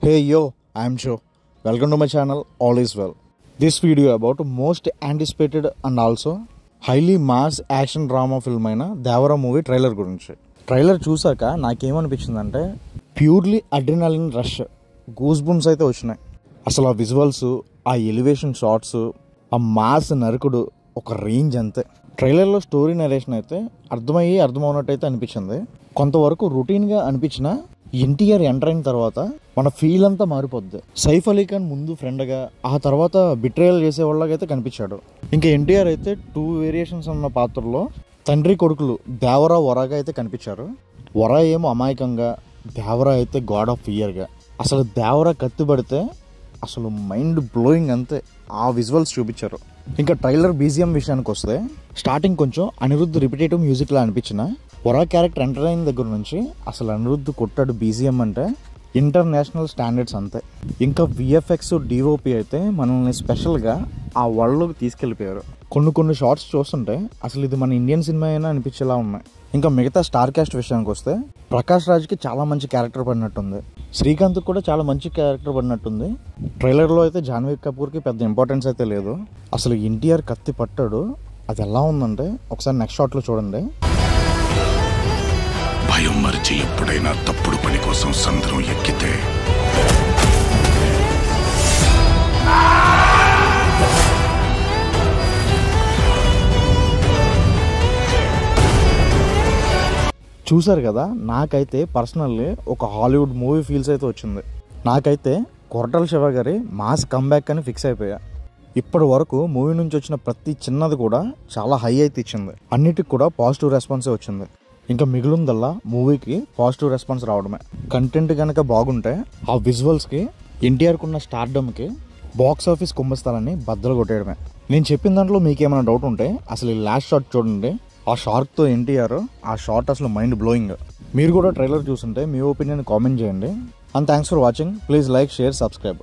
Hey yo, I'm Joe. Welcome to my channel, All is Well. This video about most anticipated and also highly mass action drama film అయిన Devara movie trailer గురించి. Trailer చూసాక నాకేమనిపించిందంటే purely adrenaline rush, goosebumps అయితే వచ్చినాయి. అసలు ఆ visuals, ఆ elevation shots, ఆ మాస్ నరకుడు ఒక రేంజ్ అంతే. ట్రైలర్లో స్టోరీ నరేషన్ అయితే అర్థమవునట్టయితే అనిపించింది. కొంతవరకు రొటీన్గా అనిపించిన ఎన్టీఆర్ ఎంటర్ అయిన తర్వాత మన ఫీల్ అంతా మారిపోద్ది. సైఫ్ అలీ ఖాన్ ముందు ఫ్రెండ్గా, ఆ తర్వాత బిట్రేయల్ చేసేవాళ్ళకైతే కనిపించాడు. ఇంకా ఎన్టీఆర్ అయితే 2 వేరియేషన్స్ ఉన్న పాత్రలో తండ్రి కొడుకులు దేవరా వరాగా అయితే కనిపించారు. వరా ఏమో అమాయకంగా, దేవరా అయితే గాడ్ ఆఫ్ ఫియర్గా. అసలు దేవరా కత్తి పడితే అసలు మైండ్ బ్లోయింగ్ అంతే. ఆ విజువల్స్ చూపించారు. ఇంకా ట్రైలర్ బీజిఎం విషయానికి వస్తే స్టార్టింగ్ కొంచెం అనిరుద్ధ్ రిపిటేటివ్ మ్యూజిక్లా అనిపించిన వరా క్యారెక్టర్ ఎంటర్ అయిన దగ్గర నుంచి అసలు అనిరుద్ధ్ కొట్టాడు బీజిఎం అంటే ఇంటర్నేషనల్ స్టాండర్డ్స్ అంతే. ఇంకా విఎఫ్ఎక్స్ డిఓపి అయితే మనల్ని స్పెషల్గా ఆ వరల్డ్లోకి తీసుకెళ్ళిపోయారు. కొన్ని షార్ట్స్ చూస్తుంటే అసలు ఇది మన ఇండియన్ సినిమా అయినా అనిపించేలా ఉన్నాయి. ఇంకా మిగతా స్టార్ కాస్ట్ విషయానికి వస్తే ప్రకాష్ రాజ్కి చాలా మంచి క్యారెక్టర్ పడినట్టుంది. శ్రీకాంత్కి కూడా చాలా మంచి క్యారెక్టర్ పడినట్టుంది. ట్రైలర్లో అయితే జాన్వీ కపూర్కి పెద్ద ఇంపార్టెన్స్ అయితే లేదు. అసలు ఎన్టీఆర్ కత్తి పట్టాడు, అది ఎలా ఉందంటే ఒకసారి నెక్స్ట్ షాట్లో చూడండి. భయం మరిచి ఎప్పుడైనా తప్పుడు పని కోసం సంద్రం ఎక్కితే చూసారు కదా, నాకైతే పర్సనల్లీ ఒక హాలీవుడ్ మూవీ ఫీల్స్ అయితే వచ్చింది. నాకైతే కొరటాల శివ గారి మాస్ కంబ్యాక్ అని ఫిక్స్ అయిపోయా. ఇప్పటి వరకు మూవీ నుంచి వచ్చిన ప్రతి చిన్నది కూడా చాలా హై అయితే ఇచ్చింది. అన్నిటికి కూడా పాజిటివ్ రెస్పాన్సే వచ్చింది. ఇంకా మిగిలిందల్లా మూవీకి పాజిటివ్ రెస్పాన్స్ రావడమే. కంటెంట్ కనుక బాగుంటే ఆ విజువల్స్కి, ఎన్టీఆర్కి ఉన్న స్టార్డమ్కి బాక్స్ ఆఫీస్ కుంభస్థలాన్ని బద్దలు కొట్టేయడమే. నేను చెప్పిన దాంట్లో మీకేమైనా డౌట్ ఉంటే అసలు ఈ లాస్ట్ షాట్ చూడండి. ఆ షార్ట్తో ఎన్టీఆర్, ఆ షార్ట్ అసలు మైండ్ బ్లోయింగ్. మీరు కూడా ట్రైలర్ చూస్తుంటే మీ ఒపీనియన్ కామెంట్ చేయండి. And thanks for watching. Please like, share, subscribe.